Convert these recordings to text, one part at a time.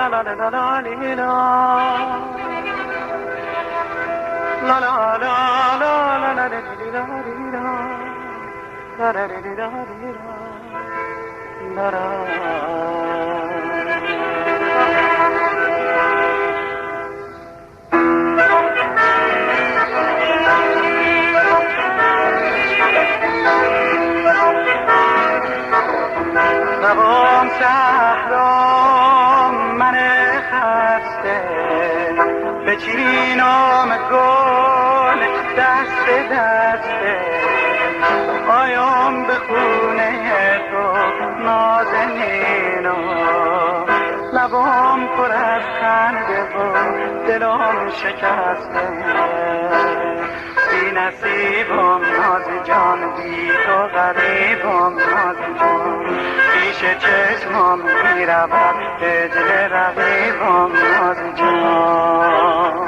لا لا لا لا لی لا لا لا لا لا لا لا لی لا لی لا لا لا لی لا لی لا لا لا. دوام صحرا من خسته بچینم گل دست دسته آیام به خونه تو نازنینم لبام پر از خنده و دلم شکسته بی نصیبم نازی جان بی تو غریبم نازی جان پیش چشمم میرود دل رقیبم نازی جان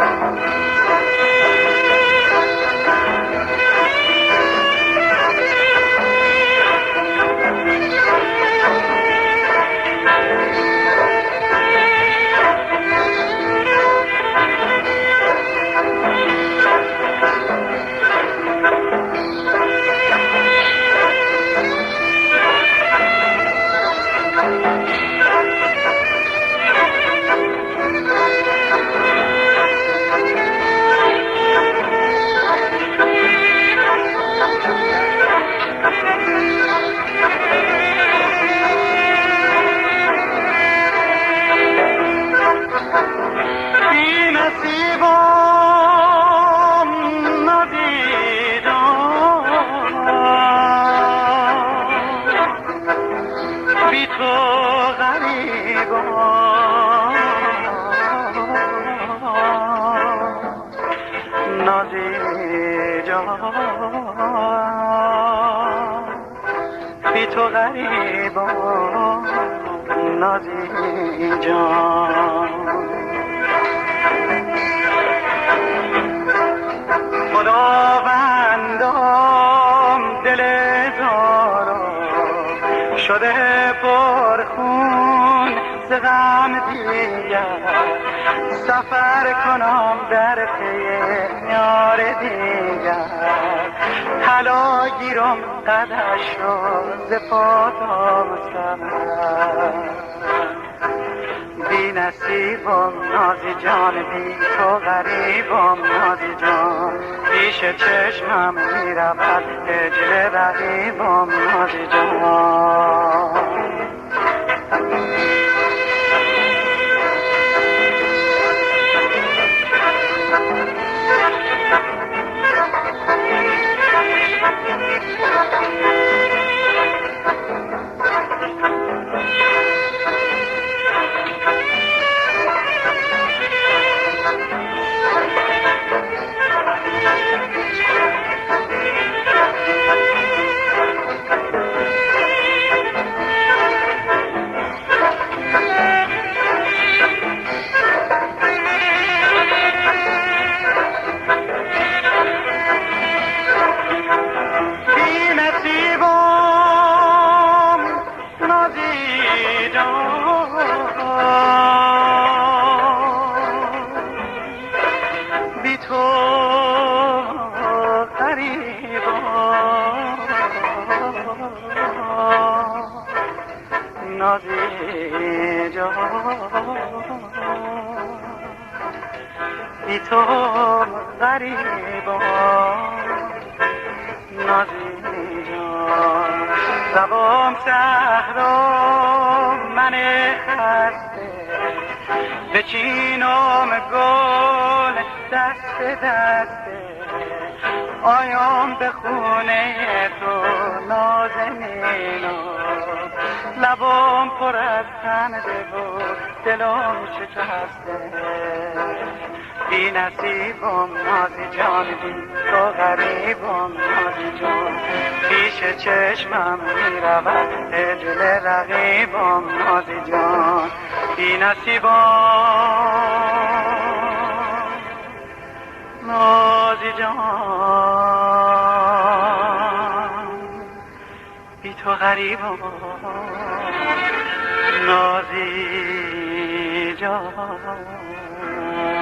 بی تو غریبم نازی جان خداوندم دل زارم شده پر خون ز غم دیگر سفر کنم در پی یار دیگر طلا گیرم قدش رو ز پاتم سر بی نصیبم نازی جان بی تو غریبم نازی جان پیش چشمم میرود هجر رقیبم نازی جان نازی جان بی تو غریبم نازی جان زبام صحرا من خسته بچینم گل دست دسته آیام به خونه تو نازنینم لبام پر از خنده و دلم شکسته بی نصیبم نازی جان بی تو غریبم نازی جان پیش چشمم میرود دل رقیبم نازی جان بی نصیبم نازی جان بی تو غریبم نازی جان